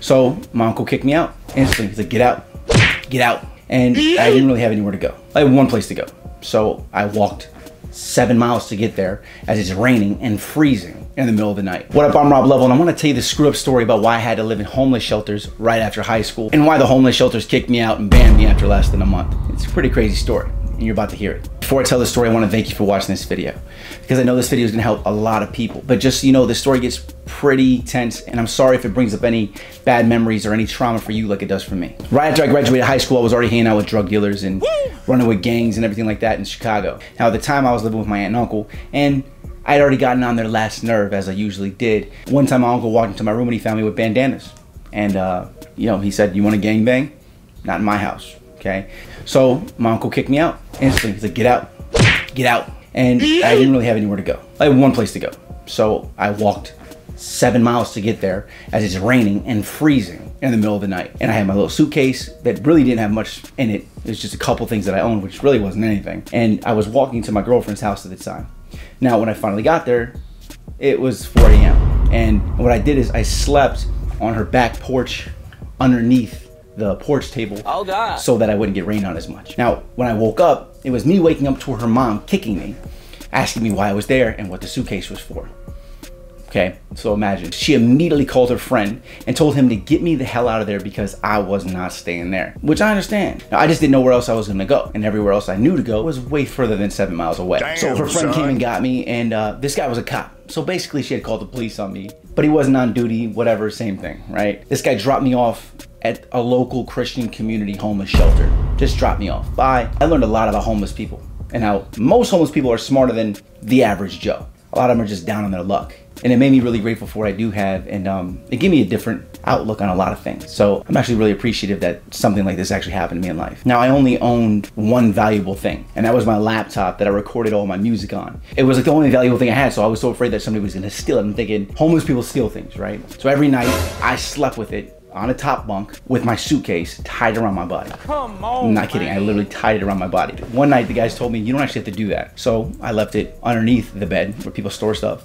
So my uncle kicked me out instantly. He's like, get out, get out. And I didn't really have anywhere to go. I had one place to go. So I walked 7 miles to get there as it's raining and freezing in the middle of the night. What up, I'm Rob Level, and I want to tell you the screw up story about why I had to live in homeless shelters right after high school and why the homeless shelters kicked me out and banned me after less than a month. It's a pretty crazy story, and you're about to hear it. Before I tell the story, I want to thank you for watching this video, because I know this video is going to help a lot of people. But just so you know, the story gets pretty tense, and I'm sorry if it brings up any bad memories or any trauma for you like it does for me. Right after I graduated high school, I was already hanging out with drug dealers and running with gangs and everything like that in Chicago. Now, at the time, I was living with my aunt and uncle, and I had already gotten on their last nerve, as I usually did. One time, my uncle walked into my room and he found me with bandanas. And, you know, he said, "You want a gangbang? Not in my house." Okay, so my uncle kicked me out instantly. He's like, get out, get out. And I didn't really have anywhere to go. I had one place to go. So I walked 7 miles to get there as it's raining and freezing in the middle of the night. And I had my little suitcase that really didn't have much in it. It was just a couple things that I owned, which really wasn't anything. And I was walking to my girlfriend's house at the time. Now, when I finally got there, it was 4 a.m. And what I did is I slept on her back porch underneath the porch table, so that I wouldn't get rained on as much. Now, when I woke up, it was me waking up to her mom kicking me, asking me why I was there and what the suitcase was for. Okay, so imagine. She immediately called her friend and told him to get me the hell out of there because I was not staying there, which I understand. Now, I just didn't know where else I was gonna go, and everywhere else I knew to go was way further than 7 miles away. Damn, so her friend came and got me, and this guy was a cop. So basically she had called the police on me, but he wasn't on duty, whatever, same thing, right? This guy dropped me off at a local Christian community homeless shelter. Just dropped me off. Bye. I learned a lot about homeless people and how most homeless people are smarter than the average Joe. A lot of them are just down on their luck. And it made me really grateful for what I do have, and it gave me a different outlook on a lot of things. So I'm actually really appreciative that something like this actually happened to me in life. Now, I only owned one valuable thing, and that was my laptop that I recorded all my music on. It was like the only valuable thing I had, so I was so afraid that somebody was gonna steal it. I'm thinking, homeless people steal things, right? So every night, I slept with it on a top bunk with my suitcase tied around my body. Come on, I'm not kidding, I literally tied it around my body. One night, the guys told me, you don't actually have to do that. So I left it underneath the bed where people store stuff,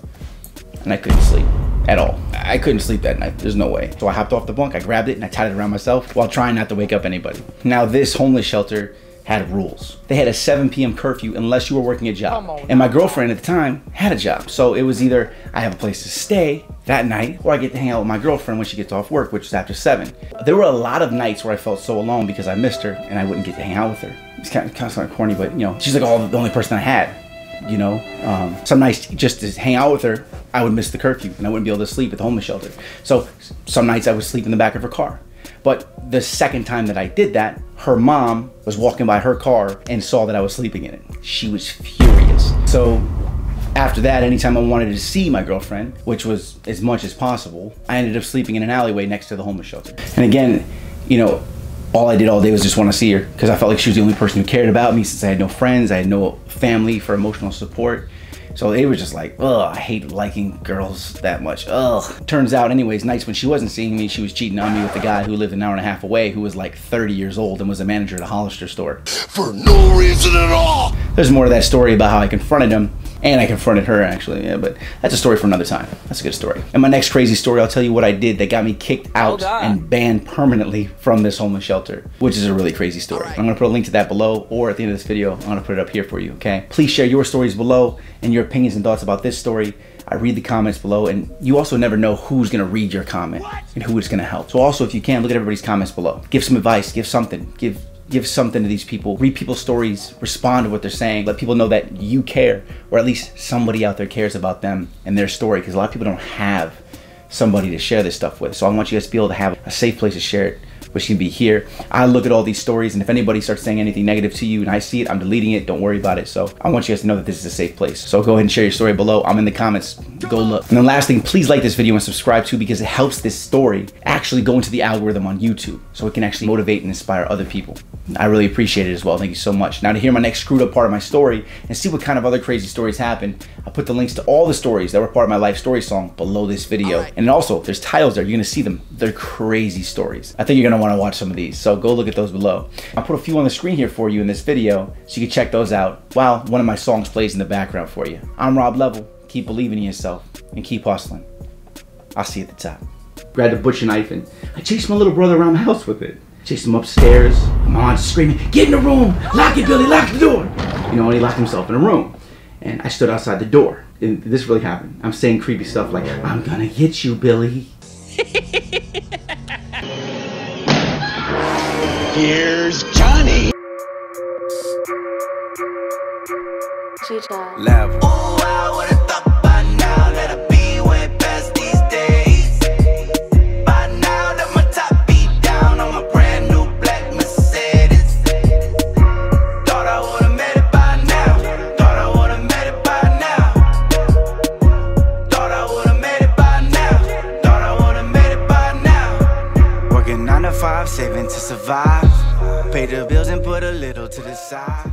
and I couldn't sleep at all. I couldn't sleep that night, there's no way. So I hopped off the bunk, I grabbed it, and I tied it around myself while trying not to wake up anybody. Now, this homeless shelter had rules. They had a 7 p.m. curfew unless you were working a job. And my girlfriend at the time had a job. So it was either I have a place to stay that night, or I get to hang out with my girlfriend when she gets off work, which is after 7. There were a lot of nights where I felt so alone because I missed her and I wouldn't get to hang out with her. It's kind of corny, but you know, she's like the only person I had, you know. Some nights just to hang out with her, I would miss the curfew and I wouldn't be able to sleep at the homeless shelter. So some nights I would sleep in the back of her car. But the second time that I did that, her mom was walking by her car and saw that I was sleeping in it. She was furious. So after that, anytime I wanted to see my girlfriend, which was as much as possible, I ended up sleeping in an alleyway next to the homeless shelter. And again, you know, all I did all day was just want to see her because I felt like she was the only person who cared about me, since I had no friends, I had no family for emotional support. So it was just like, ugh, I hate liking girls that much, ugh. Turns out anyways, nights when she wasn't seeing me, she was cheating on me with the guy who lived an hour and a half away, who was like 30 years old and was a manager at a Hollister store. For no reason at all! There's more to that story about how I confronted him, and I confronted her actually, yeah, but that's a story for another time. That's a good story. And my next crazy story, I'll tell you what I did that got me kicked out and banned permanently from this homeless shelter, which is a really crazy story. I'm gonna put a link to that below, or at the end of this video, I'm gonna put it up here for you, okay? Please share your stories below and your opinions and thoughts about this story. I read the comments below, and you also never know who's gonna read your comment and who it's gonna help. So also, if you can, look at everybody's comments below. Give some advice, give something, give something to these people, read people's stories, respond to what they're saying, let people know that you care, or at least somebody out there cares about them and their story, because a lot of people don't have somebody to share this stuff with. So I want you guys to be able to have a safe place to share it, which can be here. I look at all these stories, and if anybody starts saying anything negative to you and I see it, I'm deleting it, don't worry about it. So I want you guys to know that this is a safe place. So go ahead and share your story below. I'm in the comments, go look. And then last thing, please like this video and subscribe too, because it helps this story actually go into the algorithm on YouTube, so it can actually motivate and inspire other people. I really appreciate it as well. Thank you so much. Now, to hear my next screwed up part of my story and see what kind of other crazy stories happen, I'll put the links to all the stories that were part of my life story song below this video. And also, there's titles there. You're gonna see them. They're crazy stories. I think you're gonna wanna watch some of these, so go look at those below. I'll put a few on the screen here for you in this video, so you can check those out while one of my songs plays in the background for you. I'm Rob Level. Keep believing in yourself and keep hustling. I'll see you at the top. grabbed a butcher knife, and I chased my little brother around the house with it. Chased him upstairs. My mom just screaming, "Get in the room! Lock it, Billy! Lock the door!" You know, and he locked himself in a room. And I stood outside the door. And this really happened. I'm saying creepy stuff like, "I'm gonna get you, Billy." Here's Johnny. Level. Ooh, I would've thought by now that I'd be way past these days. By now that my top be down on my brand new black Mercedes. Thought I would've made it by now. Thought I would've made it by now. Thought I would've made it by now. Thought I would've made it by now. Working 9 to 5, saving to survive. Pay the bills and put a little to the side.